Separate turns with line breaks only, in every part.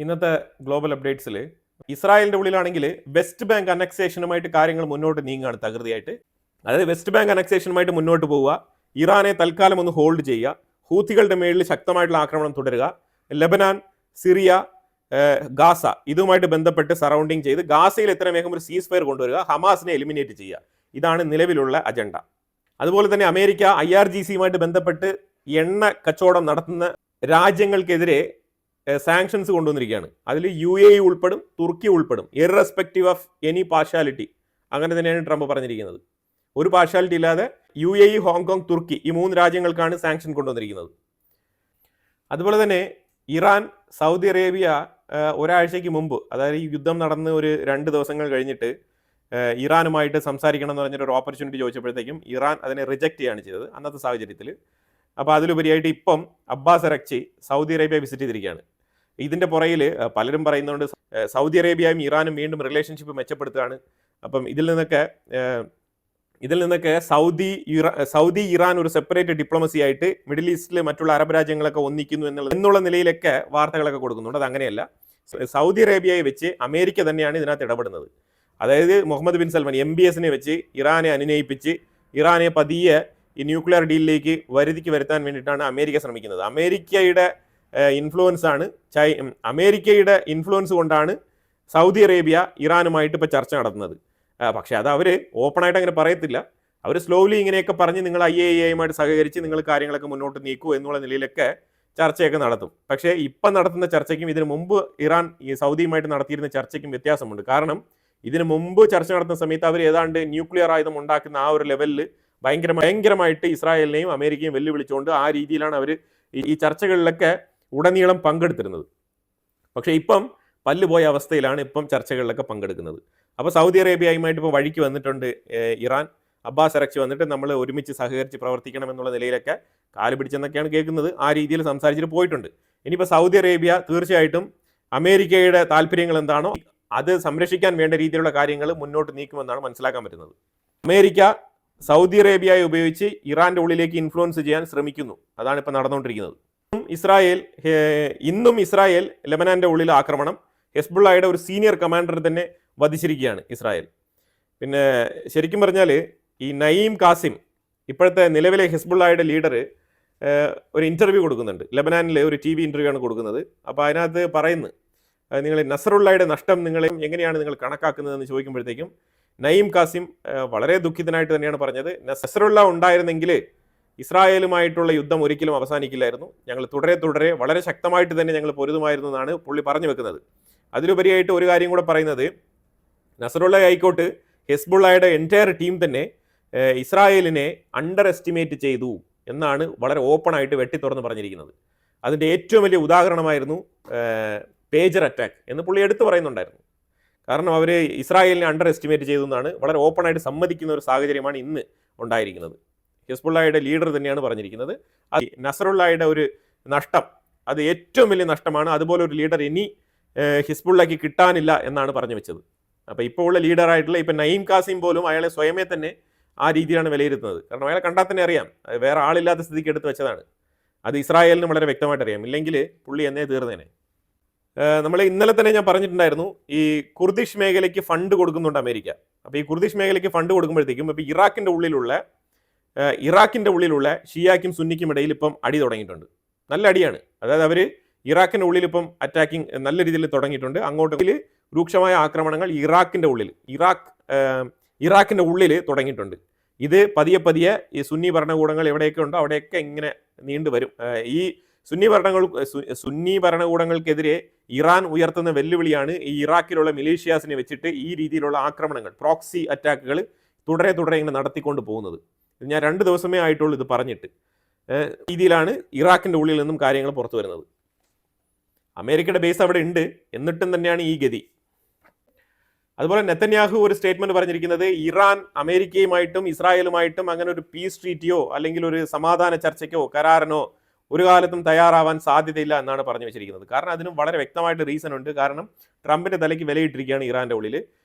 ഇന്നത്തെ ഗ്ലോബൽ അപ്ഡേറ്റ്സിൽ ഇസ്രായേലിൻ്റെ ഉള്ളിലാണെങ്കിൽ west bank അനക്സേഷനുമായിട്ട് കാര്യങ്ങൾ മുന്നോട്ട് നീങ്ങുകയാണ് തകൃതിയായിട്ട്. അതായത് വെസ്റ്റ് ബാങ്ക് അനക്സേഷനുമായിട്ട് മുന്നോട്ട് പോവുക, ഇറാനെ തൽക്കാലം ഒന്ന് ഹോൾഡ് ചെയ്യുക, ഹൂത്തികളുടെ മേളിൽ ശക്തമായിട്ടുള്ള ആക്രമണം തുടരുക, ലബനാൻ, സിറിയ, ഗാസ ഇതുമായിട്ട് ബന്ധപ്പെട്ട് സറൗണ്ടിങ് ചെയ്ത് ഗാസയിൽ എത്ര വേഗം ഒരു സീസ് ഫയർ കൊണ്ടുവരിക, ഹമാസിനെ എലിമിനേറ്റ് ചെയ്യുക. ഇതാണ് നിലവിലുള്ള അജണ്ട. അതുപോലെ തന്നെ അമേരിക്ക IRGCയുമായിട്ട് ബന്ധപ്പെട്ട് എണ്ണ കച്ചവടം നടത്തുന്ന രാജ്യങ്ങൾക്കെതിരെ സാങ്ഷൻസ് കൊണ്ടുവന്നിരിക്കുകയാണ്. അതിൽ UAE ഉൾപ്പെടും, തുർക്കി ഉൾപ്പെടും, ഇറസ്പെക്റ്റീവ് ഓഫ് എനി പാർഷ്യാലിറ്റി. അങ്ങനെ തന്നെയാണ് ട്രംപ് പറഞ്ഞിരിക്കുന്നത്. ഒരു പാർഷ്യാലിറ്റി ഇല്ലാതെ UAE, ഹോങ്കോങ്, തുർക്കി ഈ 3 രാജ്യങ്ങൾക്കാണ് സാങ്ഷൻ കൊണ്ടുവന്നിരിക്കുന്നത്. അതുപോലെ തന്നെ ഇറാൻ, സൗദി അറേബ്യ ഒരാഴ്ചയ്ക്ക് മുമ്പ്, അതായത് ഈ യുദ്ധം നടന്ന് ഒരു 2 ദിവസങ്ങൾ കഴിഞ്ഞിട്ട് ഇറാനുമായിട്ട് സംസാരിക്കണം എന്ന് പറഞ്ഞൊരു ഓപ്പർച്യൂണിറ്റി ചോദിച്ചപ്പോഴത്തേക്കും ഇറാൻ അതിനെ റിജക്റ്റ് ചെയ്യുകയാണ് ചെയ്തത് അന്നത്തെ സാഹചര്യത്തിൽ. അപ്പോൾ അതിലുപരിയായിട്ട് ഇപ്പം Abbas Araghchi Saudi Arabia visit ചെയ്തിരിക്കുകയാണ്. ഇതിൻ്റെ പുറയിൽ പലരും പറയുന്നുണ്ട് സൗദി അറേബ്യയും ഇറാനും വീണ്ടും റിലേഷൻഷിപ്പ് മെച്ചപ്പെടുത്തുകയാണ്. അപ്പം ഇതിൽ നിന്നൊക്കെ സൗദി ഇറാൻ ഒരു സെപ്പറേറ്റ് ഡിപ്ലോമസി ആയിട്ട് മിഡിൽ ഈസ്റ്റിലെ മറ്റുള്ള അറബ് രാജ്യങ്ങളൊക്കെ ഒന്നിക്കുന്നു എന്നുള്ള നിലയിലൊക്കെ വാർത്തകളൊക്കെ കൊടുക്കുന്നുണ്ട്. അത് അങ്ങനെയല്ല. സൗദി അറേബ്യയെ വെച്ച് അമേരിക്ക തന്നെയാണ് ഇതിനകത്ത് ഇടപെടുന്നത്. അതായത് മുഹമ്മദ് ബിൻ സൽമാൻ MBSനെ വെച്ച് ഇറാനെ അനുനയിപ്പിച്ച് ഇറാനെ പതിയെ ഈ ന്യൂക്ലിയർ ഡീലിലേക്ക് വരുത്താൻ വേണ്ടിയിട്ടാണ് അമേരിക്ക ശ്രമിക്കുന്നത്. അമേരിക്കയുടെ ഇൻഫ്ലുവൻസ് കൊണ്ടാണ് സൗദി അറേബ്യ ഇറാനുമായിട്ട് ഇപ്പോൾ ചർച്ച നടത്തുന്നത്. പക്ഷേ അത് അവർ ഓപ്പണായിട്ട് അങ്ങനെ പറയത്തില്ല. അവർ സ്ലോലി ഇങ്ങനെയൊക്കെ പറഞ്ഞ് നിങ്ങൾ IAEAയുമായിട്ട് സഹകരിച്ച് നിങ്ങൾ കാര്യങ്ങളൊക്കെ മുന്നോട്ട് നീക്കൂ എന്നുള്ള നിലയിലൊക്കെ ചർച്ചയൊക്കെ നടത്തും. പക്ഷേ ഇപ്പം നടത്തുന്ന ചർച്ചയ്ക്കും ഇതിനു മുമ്പ് ഇറാൻ ഈ സൗദിയുമായിട്ട് നടത്തിയിരുന്ന ചർച്ചയ്ക്കും വ്യത്യാസമുണ്ട്. കാരണം ഇതിനു മുമ്പ് ചർച്ച നടത്തുന്ന സമയത്ത് അവർ ഏതാണ്ട് ന്യൂക്ലിയർ ആയുധം ഉണ്ടാക്കുന്ന ആ ഒരു ലെവലിൽ ഭയങ്കരമായിട്ട് ഇസ്രായേലിനെയും അമേരിക്കയും വെല്ലുവിളിച്ചുകൊണ്ട് ആ രീതിയിലാണ് അവർ ഈ ചർച്ചകളിലൊക്കെ ഉടനീളം പങ്കെടുത്തിരുന്നത്. പക്ഷേ ഇപ്പം പല്ലുപോയ അവസ്ഥയിലാണ് ഇപ്പം ചർച്ചകളിലൊക്കെ പങ്കെടുക്കുന്നത്. അപ്പോൾ സൗദി അറേബ്യയുമായിട്ട് ഇപ്പോൾ വഴിക്ക് വന്നിട്ടുണ്ട് ഇറാൻ. അബ്ബാസ് അറക്ചി വന്നിട്ട് നമ്മൾ ഒരുമിച്ച് സഹകരിച്ച് പ്രവർത്തിക്കണം എന്നുള്ള നിലയിലൊക്കെ കാല് പിടിച്ചെന്നൊക്കെയാണ് കേൾക്കുന്നത്. ആ രീതിയിൽ സംസാരിച്ചിട്ട് പോയിട്ടുണ്ട്. ഇനിയിപ്പോൾ സൗദി അറേബ്യ തീർച്ചയായിട്ടും അമേരിക്കയുടെ താല്പര്യങ്ങൾ എന്താണോ അത് സംരക്ഷിക്കാൻ വേണ്ട രീതിയിലുള്ള കാര്യങ്ങൾ മുന്നോട്ട് നീക്കുമെന്നാണ് മനസ്സിലാക്കാൻ പറ്റുന്നത്. അമേരിക്ക സൗദി അറേബ്യയെ ഉപയോഗിച്ച് ഇറാന്റെ ഉള്ളിലേക്ക് ഇൻഫ്ലുവൻസ് ചെയ്യാൻ ശ്രമിക്കുന്നു. അതാണ് ഇപ്പോൾ നടന്നുകൊണ്ടിരിക്കുന്നത്. ഇന്നും ഇസ്രായേൽ ലെബനാന്റെ ഉള്ളിൽ ആക്രമണം, ഹെസ്ബുള്ളയുടെ ഒരു സീനിയർ കമാൻഡർ തന്നെ വധിച്ചിരിക്കുകയാണ് ഇസ്രായേൽ. പിന്നെ ശരിക്കും പറഞ്ഞാൽ ഈ നയീം കാസിം ഇപ്പോഴത്തെ നിലവിലെ ഹെസ്ബുള്ളയുടെ ലീഡർ ഒരു ഇൻ്റർവ്യൂ കൊടുക്കുന്നുണ്ട്. ലെബനാനിലെ ഒരു TV ഇൻ്റർവ്യൂ ആണ് കൊടുക്കുന്നത്. അപ്പോൾ അതിനകത്ത് പറയുന്നത് നിങ്ങൾ നസറുള്ളയുടെ നഷ്ടം എങ്ങനെയാണ് നിങ്ങൾ കണക്കാക്കുന്നതെന്ന് ചോദിക്കുമ്പോഴത്തേക്കും നയീം കാസിം വളരെ ദുഃഖിതനായിട്ട് തന്നെയാണ് പറഞ്ഞത്. നസറുള്ള ഉണ്ടായിരുന്നെങ്കിൽ ഇസ്രായേലുമായിട്ടുള്ള യുദ്ധം ഒരിക്കലും അവസാനിക്കില്ലായിരുന്നു. ഞങ്ങൾ തുടരെ വളരെ ശക്തമായിട്ട് തന്നെ ഞങ്ങൾ പൊരുതുമായിരുന്നു എന്നാണ് പുള്ളി പറഞ്ഞു വെക്കുന്നത്. അതിലുപരിയായിട്ട് ഒരു കാര്യം കൂടെ പറയുന്നത്, നസറുള്ള ആയിക്കോട്ട് ഹെസ്ബുള്ളയുടെ എൻറ്റയർ ടീം തന്നെ ഇസ്രായേലിനെ അണ്ടർ എസ്റ്റിമേറ്റ് ചെയ്തു എന്നാണ് വളരെ ഓപ്പണായിട്ട് വെട്ടിത്തുറന്ന് പറഞ്ഞിരിക്കുന്നത്. അതിൻ്റെ ഏറ്റവും വലിയ ഉദാഹരണമായിരുന്നു പേജർ അറ്റാക്ക് എന്ന് പുള്ളി എടുത്തു പറയുന്നുണ്ടായിരുന്നു. കാരണം അവർ ഇസ്രായേലിനെ അണ്ടർ എസ്റ്റിമേറ്റ് ചെയ്തു എന്നാണ് വളരെ ഓപ്പണായിട്ട് സമ്മതിക്കുന്ന ഒരു സാഹചര്യമാണ് ഇന്ന് ഉണ്ടായിരിക്കുന്നത്. ഹെസ്ബുള്ളയുടെ ലീഡർ തന്നെയാണ് പറഞ്ഞിരിക്കുന്നത്. നസറുള്ളയുടെ ഒരു നഷ്ടം അത് ഏറ്റവും വലിയ നഷ്ടമാണ്. അതുപോലെ ഒരു ലീഡർ ഇനി ഹിസ്ബുള്ളയ്ക്ക് കിട്ടാനില്ല എന്നാണ് പറഞ്ഞു വെച്ചത്. അപ്പോൾ ഇപ്പോൾ ഉള്ള ലീഡറായിട്ടുള്ള ഇപ്പം നയീം കാസിം പോലും അയാളെ സ്വയമേ തന്നെ ആ രീതിയിലാണ് വിലയിരുത്തുന്നത്. കാരണം അയാളെ കണ്ടാൽ തന്നെ അറിയാം വേറെ ആളില്ലാത്ത സ്ഥിതിക്ക് എടുത്ത് വെച്ചതാണ്. അത് ഇസ്രായേലിന് വളരെ വ്യക്തമായിട്ട് അറിയാം. ഇല്ലെങ്കിൽ പുള്ളി എന്നേ തീർന്നേനെ. നമ്മൾ ഇന്നലെ തന്നെ ഞാൻ പറഞ്ഞിട്ടുണ്ടായിരുന്നു, ഈ കുർദിഷ് മേഖലയ്ക്ക് ഫണ്ട് കൊടുക്കുന്നുണ്ട് അമേരിക്ക. അപ്പോൾ ഈ കുർദിഷ് മേഖലയ്ക്ക് ഫണ്ട് കൊടുക്കുമ്പോഴത്തേക്കും ഇപ്പോൾ ഇറാഖിൻ്റെ ഉള്ളിലുള്ള ഷിയാക്കും സുന്നിക്കും ഇടയിൽ ഇപ്പം അടി തുടങ്ങിയിട്ടുണ്ട്. നല്ല അടിയാണ്. അതായത് അവർ ഇറാഖിൻ്റെ ഉള്ളിൽ ഇപ്പം അറ്റാക്കിംഗ് നല്ല രീതിയിൽ തുടങ്ങിയിട്ടുണ്ട്. അങ്ങോട്ട് രൂക്ഷമായ ആക്രമണങ്ങൾ ഇറാഖിൻ്റെ ഉള്ളിൽ തുടങ്ങിയിട്ടുണ്ട്. ഇത് പതിയെ ഈ സുന്നി ഭരണകൂടങ്ങൾ എവിടെയൊക്കെ ഉണ്ടോ അവിടെയൊക്കെ ഇങ്ങനെ നീണ്ടുവരും. ഈ സുന്നി ഭരണകൂടങ്ങൾക്കെതിരെ ഇറാൻ ഉയർത്തുന്ന വെല്ലുവിളിയാണ് ഈ ഇറാഖിലുള്ള മിലീഷ്യാസിനെ വെച്ചിട്ട് ഈ രീതിയിലുള്ള ആക്രമണങ്ങൾ, പ്രോക്സി അറ്റാക്കുകൾ തുടരെ ഇങ്ങനെ നടത്തിക്കൊണ്ട് പോകുന്നത്. ഞാൻ 2 ദിവസമേ ആയിട്ടുള്ളൂ ഇത് പറഞ്ഞിട്ട്. രീതിയിലാണ് ഇറാഖിൻ്റെ ഉള്ളിൽ നിന്നും കാര്യങ്ങൾ പുറത്തു വരുന്നത്. അമേരിക്കയുടെ ബേസ് അവിടെ ഉണ്ട്, എന്നിട്ടും തന്നെയാണ് ഈ ഗതി. അതുപോലെ നെതന്യാഹു ഒരു സ്റ്റേറ്റ്മെന്റ് പറഞ്ഞിരിക്കുന്നത്, ഇറാൻ അമേരിക്കയുമായിട്ടും ഇസ്രായേലുമായിട്ടും അങ്ങനെ ഒരു പീസ് ട്രീറ്റിയോ അല്ലെങ്കിൽ ഒരു സമാധാന ചർച്ചയ്ക്കോ കരാറിനോ ഒരു കാലത്തും തയ്യാറാവാൻ സാധ്യതയില്ല എന്നാണ് പറഞ്ഞു വെച്ചിരിക്കുന്നത്. കാരണം അതിനും വളരെ വ്യക്തമായിട്ട് റീസൺ ഉണ്ട്. കാരണം ട്രംപിന്റെ തലയ്ക്ക് വിലയിട്ടിരിക്കുകയാണ് ഇറാന്റെ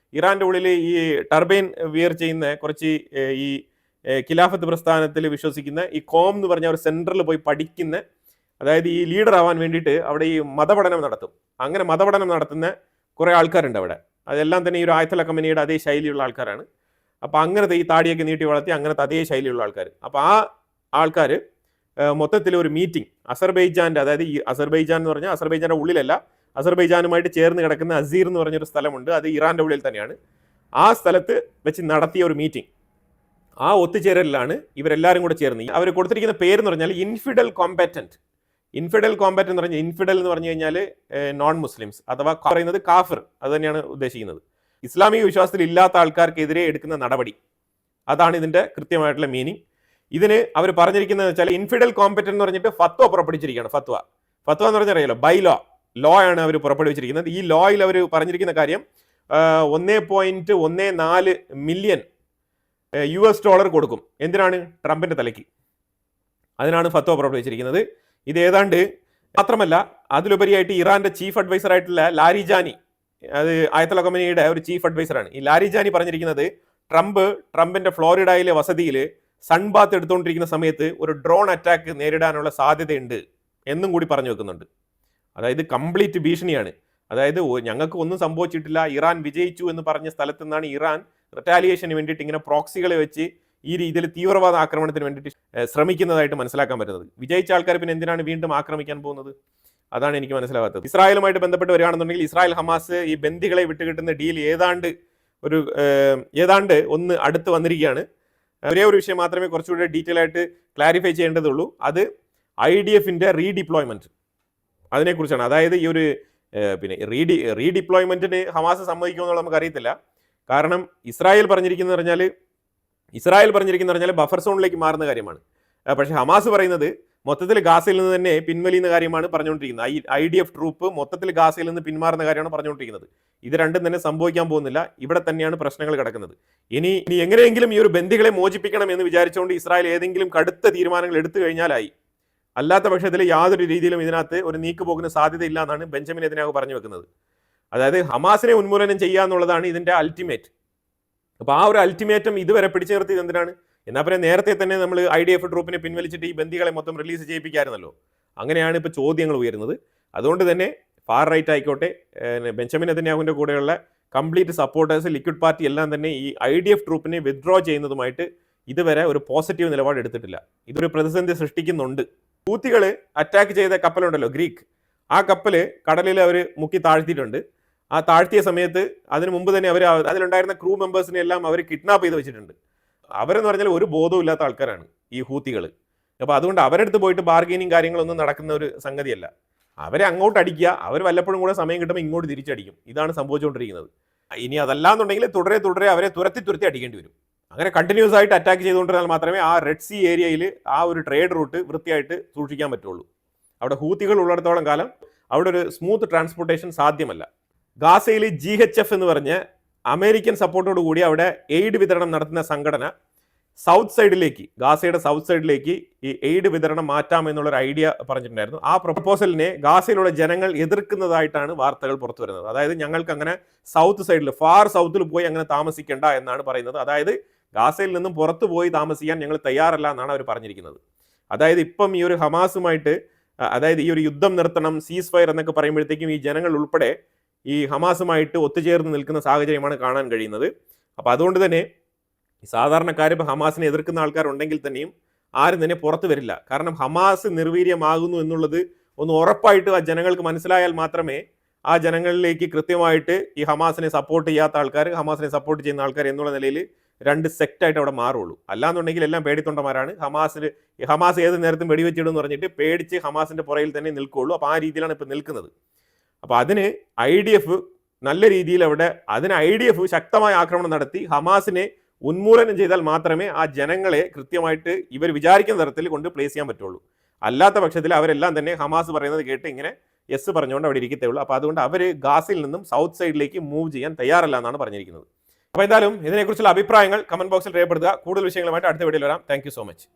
ഉള്ളിൽ ഈ ടർബൈൻ വിയർ ചെയ്യുന്ന കുറച്ച് ഈ ഖിലാഫത്ത് പ്രസ്ഥാനത്തിൽ വിശ്വസിക്കുന്ന ഈ കോം എന്ന് പറഞ്ഞ ഒരു സെൻറ്ററിൽ പോയി പഠിക്കുന്ന, അതായത് ഈ ലീഡർ ആവാൻ വേണ്ടിയിട്ട് അവിടെ ഈ മതപഠനം നടത്തും. അങ്ങനെ മതപഠനം നടത്തുന്ന കുറേ ആൾക്കാരുണ്ട് അവിടെ. അതെല്ലാം തന്നെ ഈ ഒരു ആയത്തുള്ള കമ്പനിയുടെ അതേ ശൈലിയുള്ള ആൾക്കാരാണ്. അപ്പോൾ അങ്ങനത്തെ ഈ താടിയൊക്കെ നീട്ടി വളർത്തി അങ്ങനത്തെ അതേ ശൈലിയുള്ള ആൾക്കാർ. അപ്പോൾ ആ ആൾക്കാർ മൊത്തത്തിൽ ഒരു മീറ്റിംഗ് അസർബൈജാൻ്റെ, അതായത് ഈ അസർബൈജാൻ എന്ന് പറഞ്ഞാൽ അസർബൈജാൻ്റെ ഉള്ളിലല്ല, അസർബൈജാനുമായിട്ട് ചേർന്ന് കിടക്കുന്ന അസീർ എന്ന് പറഞ്ഞൊരു സ്ഥലമുണ്ട്, അത് ഇറാൻ്റെ ഉള്ളിൽ തന്നെയാണ്. ആ സ്ഥലത്ത് വെച്ച് നടത്തിയ ഒരു മീറ്റിംഗ്, ആ ഒത്തുചേരലിലാണ് ഇവരെല്ലാവരും കൂടെ ചേർന്ന് അവർ കൊടുത്തിരിക്കുന്ന പേരെന്ന് പറഞ്ഞാൽ ഇൻഫിഡൽ കോമ്പാറ്റന്റ്. ഇൻഫിഡൽ കോമ്പാറ്റന്റ് എന്ന് പറഞ്ഞാൽ, ഇൻഫിഡൽ എന്ന് പറഞ്ഞു കഴിഞ്ഞാൽ നോൺ മുസ്ലിംസ് അഥവാ പറയുന്നത് കാഫിർ, അത് തന്നെയാണ് ഉദ്ദേശിക്കുന്നത്. ഇസ്ലാമിക വിശ്വാസത്തിൽ ഇല്ലാത്ത ആൾക്കാർക്കെതിരെ എടുക്കുന്ന നടപടി, അതാണ് ഇതിന്റെ കൃത്യമായിട്ടുള്ള മീനിങ്. ഇതിന് അവർ പറഞ്ഞിരിക്കുന്നത് വെച്ചാൽ ഇൻഫിഡൽ കോമ്പറ്റന്റ് എന്ന് പറഞ്ഞിട്ട് ഫത്വ പുറപ്പെടുവിച്ചിരിക്കുകയാണ്. ഫത്വ എന്ന് പറഞ്ഞാൽ അറിയാലോ, ബൈ ലോ ആണ് അവർ പുറപ്പെടുവിച്ചിരിക്കുന്നത്. ഈ ലോയിൽ അവർ പറഞ്ഞിരിക്കുന്ന കാര്യം 1.14 മില്യൺ US$ കൊടുക്കും. എന്തിനാണ്? ട്രംപിന്റെ തലയ്ക്ക്. അതിനാണ് ഫത്വ പുറപ്പെടുവിച്ചിരിക്കുന്നത്. ഇത് ഏതാണ്ട് മാത്രമല്ല, അതിലുപരിയായിട്ട് ഇറാന്റെ ചീഫ് അഡ്വൈസർ ആയിട്ടുള്ള ലാരിജാനി, അത് ആയത്തുള്ള കമ്പനിയുടെ ഒരു ചീഫ് അഡ്വൈസറാണ്. ഈ ലാരിജാനി പറഞ്ഞിരിക്കുന്നത് ട്രംപിന്റെ ഫ്ലോറിഡയിലെ വസതിയിൽ സൺബാത്ത് എടുത്തുകൊണ്ടിരിക്കുന്ന സമയത്ത് ഒരു ഡ്രോൺ അറ്റാക്ക് നേരിടാനുള്ള സാധ്യതയുണ്ട് എന്നും കൂടി പറഞ്ഞു വെക്കുന്നുണ്ട്. അതായത് കംപ്ലീറ്റ് ഭീഷണിയാണ്. അതായത് ഞങ്ങൾക്ക് ഒന്നും സംഭവിച്ചിട്ടില്ല, ഇറാൻ വിജയിച്ചു എന്ന് പറഞ്ഞ സ്ഥലത്ത് നിന്നാണ് ഇറാൻ റിറ്റാലിയേഷന് വേണ്ടിയിട്ട് ഇങ്ങനെ പ്രോക്സികളെ വെച്ച് ഈ രീതിയിൽ തീവ്രവാദ ആക്രമണത്തിന് വേണ്ടിയിട്ട് ശ്രമിക്കുന്നതായിട്ട് മനസ്സിലാക്കാൻ പറ്റുന്നത്. വിജയിച്ച ആൾക്കാർ പിന്നെ എന്തിനാണ് വീണ്ടും ആക്രമിക്കാൻ പോകുന്നത്? അതാണ് എനിക്ക് മനസ്സിലാവാത്തത്. ഇസ്രായേലുമായിട്ട് ബന്ധപ്പെട്ട് വരികയാണെന്നുണ്ടെങ്കിൽ ഇസ്രായേൽ ഹമാസ് ഈ ബന്ദികളെ വിട്ടുകിട്ടുന്ന ഡീൽ ഏതാണ്ട് ഒന്ന് അടുത്ത് വന്നിരിക്കുകയാണ്. ഒരേ ഒരു വിഷയം മാത്രമേ കുറച്ചുകൂടി ഡീറ്റെയിൽ ആയിട്ട് ക്ലാരിഫൈ ചെയ്യേണ്ടതുള്ളൂ. അത് IDFന്റെ റീഡിപ്ലോയ്മെന്റ്, അതിനെക്കുറിച്ചാണ്. അതായത് ഈ ഒരു പിന്നെ റീഡിപ്ലോയ്മെന്റിന് ഹമാസ് സമ്മതിക്കുമെന്നുള്ള നമുക്ക് അറിയത്തില്ല. കാരണം ഇസ്രായേൽ പറഞ്ഞിരിക്കുന്നത് പറഞ്ഞാൽ ബഫർ സോണിലേക്ക് മാറുന്ന കാര്യമാണ്. പക്ഷേ ഹമാസ് പറയുന്നത് മൊത്തത്തിൽ ഗാസയിൽ നിന്ന് തന്നെ പിൻവലിയുന്ന കാര്യമാണ് പറഞ്ഞുകൊണ്ടിരിക്കുന്നത്. IDF ട്രൂപ്പ് മൊത്തത്തിൽ ഗാസയിൽ നിന്ന് പിന്മാറുന്ന കാര്യമാണ് പറഞ്ഞുകൊണ്ടിരിക്കുന്നത്. ഇത് രണ്ടും തന്നെ സംഭവിക്കാൻ പോകുന്നില്ല. ഇവിടെ തന്നെയാണ് പ്രശ്നങ്ങൾ കിടക്കുന്നത്. ഇനി എങ്ങനെയെങ്കിലും ഈ ഒരു ബന്ദികളെ മോചിപ്പിക്കണം എന്ന് വിചാരിച്ചുകൊണ്ട് ഇസ്രായേൽ ഏതെങ്കിലും കടുത്ത തീരുമാനങ്ങൾ എടുത്തു കഴിഞ്ഞാലായി. അല്ലാത്ത പക്ഷത്തിൽ യാതൊരു രീതിയിലും ഇതിനകത്ത് ഒരു നീക്കുപോകുന്ന സാധ്യതയില്ല എന്നാണ് ബെഞ്ചമിൻ നെതന്യാഹു പറഞ്ഞു വെക്കുന്നത്. അതായത് ഹമാസിനെ ഉന്മൂലനം ചെയ്യുക എന്നുള്ളതാണ് ഇതിന്റെ അൾട്ടിമേറ്റ്. അപ്പോൾ ആ ഒരു അൾട്ടിമേറ്റം ഇതുവരെ പിടിച്ചു നിർത്തിയത് എന്തിനാണ്? എന്നാൽ പിന്നെ നേരത്തെ തന്നെ നമ്മൾ IDF ട്രൂപ്പിനെ പിൻവലിച്ചിട്ട് ഈ ബന്ദികളെ മൊത്തം റിലീസ് ചെയ്യിപ്പിക്കാമായിരുന്നല്ലോ. അങ്ങനെയാണ് ഇപ്പോൾ ചോദ്യങ്ങൾ ഉയരുന്നത്. അതുകൊണ്ട് തന്നെ ഫാർ റൈറ്റ് ആയിക്കോട്ടെ, ബെഞ്ചമിൻ നെതന്യാഹുവിൻ്റെ കൂടെയുള്ള കംപ്ലീറ്റ് സപ്പോർട്ടേഴ്സ്, ലിക്വിഡ് പാർട്ടി എല്ലാം തന്നെ ഈ IDF ട്രൂപ്പിനെ വിത്ഡ്രോ ചെയ്യുന്നതുമായിട്ട് ഇതുവരെ ഒരു പോസിറ്റീവ് നിലപാട് എടുത്തിട്ടില്ല. ഇതൊരു പ്രതിസന്ധി സൃഷ്ടിക്കുന്നുണ്ട്. ഹൂത്തികൾ അറ്റാക്ക് ചെയ്ത കപ്പലുണ്ടല്ലോ, ഗ്രീക്ക്, ആ കപ്പൽ കടലിൽ അവർ മുക്കി താഴ്ത്തിയിട്ടുണ്ട്. ആ താഴ്ത്തിയ സമയത്ത് അതിന് മുമ്പ് തന്നെ അതിലുണ്ടായിരുന്ന ക്രൂ മെമ്പേഴ്സിനെ എല്ലാം അവർ കിഡ്നാപ്പ് ചെയ്ത് വെച്ചിട്ടുണ്ട്. അവരെന്ന് പറഞ്ഞാൽ ഒരു ബോധവും ഇല്ലാത്ത ആൾക്കാരാണ് ഈ ഹൂത്തികൾ. അപ്പോൾ അതുകൊണ്ട് അവരെടുത്ത് പോയിട്ട് ബാർഗെയിനിങ് കാര്യങ്ങളൊന്നും നടക്കുന്ന ഒരു സംഗതിയല്ല. അവരെ അങ്ങോട്ട് അടിക്കുക, അവർ വല്ലപ്പോഴും കൂടെ സമയം കിട്ടുമ്പോൾ ഇങ്ങോട്ട് തിരിച്ചടിക്കും. ഇതാണ് സംഭവിച്ചുകൊണ്ടിരിക്കുന്നത്. ഇനി അതല്ലാന്നുണ്ടെങ്കിൽ തുടരെ അവരെ തുരത്തി അടിക്കേണ്ടി വരും. അങ്ങനെ കണ്ടിന്യൂസ് ആയിട്ട് അറ്റാക്ക് ചെയ്തുകൊണ്ടിരുന്നാൽ മാത്രമേ ആ റെഡ് സീ ഏരിയയിൽ ആ ഒരു ട്രേഡ് റൂട്ട് വൃത്തിയായിട്ട് സൂക്ഷിക്കാൻ പറ്റുള്ളൂ. അവിടെ ഹൂത്തികൾ ഉള്ളിടത്തോളം കാലം അവിടെ ഒരു സ്മൂത്ത് ട്രാൻസ്പോർട്ടേഷൻ സാധ്യമല്ല. ഗാസയിൽ GHF എന്ന് പറഞ്ഞ് അമേരിക്കൻ സപ്പോർട്ടോട് കൂടി അവിടെ എയ്ഡ് വിതരണം നടത്തുന്ന സംഘടന ഗാസയുടെ സൗത്ത് സൈഡിലേക്ക് ഈ എയ്ഡ് വിതരണം മാറ്റാം എന്നുള്ളൊരു ഐഡിയ പറഞ്ഞിട്ടുണ്ടായിരുന്നു. ആ പ്രപ്പോസലിനെ ഗാസയിലുള്ള ജനങ്ങൾ എതിർക്കുന്നതായിട്ടാണ് വാർത്തകൾ പുറത്തു വരുന്നത്. അതായത് ഞങ്ങൾക്ക് അങ്ങനെ സൗത്ത് സൈഡിൽ, ഫാർ സൗത്തിൽ പോയി അങ്ങനെ താമസിക്കേണ്ട എന്നാണ് പറയുന്നത്. അതായത് ഗാസയിൽ നിന്നും പുറത്തു പോയി താമസിക്കാൻ ഞങ്ങൾ തയ്യാറല്ല എന്നാണ് അവർ പറഞ്ഞിരിക്കുന്നത്. അതായത് ഇപ്പം ഈ ഒരു ഹമാസുമായിട്ട്, അതായത് ഈ ഒരു യുദ്ധം നിർത്തണം, സീസ് ഫയർ എന്നൊക്കെ പറയുമ്പോഴത്തേക്കും ഈ ജനങ്ങൾ ഉൾപ്പെടെ ഈ ഹമാസുമായിട്ട് ഒത്തുചേർന്ന് നിൽക്കുന്ന സാഹചര്യമാണ് കാണാൻ കഴിയുന്നത്. അപ്പോൾ അതുകൊണ്ട് തന്നെ സാധാരണക്കാർ ഇപ്പോൾ ഹമാസിനെ എതിർക്കുന്ന ആൾക്കാരുണ്ടെങ്കിൽ തന്നെയും ആരും തന്നെ പുറത്തു വരില്ല. കാരണം ഹമാസ് നിർവീര്യമാകുന്നു എന്നുള്ളത് ഒന്ന് ഉറപ്പായിട്ട് ആ ജനങ്ങൾക്ക് മനസ്സിലായാൽ മാത്രമേ ആ ജനങ്ങളിലേക്ക് കൃത്യമായിട്ട് ഈ ഹമാസിനെ സപ്പോർട്ട് ചെയ്യാത്ത ആൾക്കാർ, ഹമാസിനെ സപ്പോർട്ട് ചെയ്യുന്ന ആൾക്കാർ എന്നുള്ള നിലയിൽ രണ്ട് സെക്റ്റായിട്ട് അവിടെ മാറുള്ളൂ. അല്ലാന്നുണ്ടെങ്കിൽ എല്ലാം പേടിത്തൊണ്ടമാരാണ്. ഹമാസ് ഏത് നേരത്തും വെടിവെച്ചിടും എന്ന് പറഞ്ഞിട്ട് പേടിച്ച് ഹമാസിന്റെ പുറയിൽ തന്നെ നിൽക്കുകയുള്ളൂ. അപ്പോൾ ആ രീതിയിലാണ് ഇപ്പോൾ നിൽക്കുന്നത്. അപ്പോൾ അതിന് IDF നല്ല രീതിയിൽ IDF ശക്തമായ ആക്രമണം നടത്തി ഹമാസിനെ ഉന്മൂലനം ചെയ്താൽ മാത്രമേ ആ ജനങ്ങളെ കൃത്യമായിട്ട് ഇവർ വിചാരിക്കുന്ന തരത്തിൽ കൊണ്ട് പ്ലേസ് ചെയ്യാൻ പറ്റുള്ളൂ. അല്ലാത്ത പക്ഷത്തിൽ അവരെല്ലാം തന്നെ ഹമാസ് പറയുന്നത് കേട്ട് ഇങ്ങനെ യെസ് പറഞ്ഞുകൊണ്ട് അവിടെ ഇരിക്കത്തേ ഉള്ളൂ. അപ്പോൾ അതുകൊണ്ട് അവർ ഗാസയിൽ നിന്നും സൗത്ത് സൈഡിലേക്ക് മൂവ് ചെയ്യാൻ തയ്യാറല്ല എന്നാണ് പറഞ്ഞിരിക്കുന്നത്. അപ്പോൾ എന്തായാലും ഇതിനെക്കുറിച്ചുള്ള അഭിപ്രായങ്ങൾ കമന്റ് ബോക്സിൽ രേഖപ്പെടുത്തുക. കൂടുതൽ വിഷയങ്ങളുമായിട്ട് അടുത്ത വീഡിയോയിൽ വരാം. Thank you so much.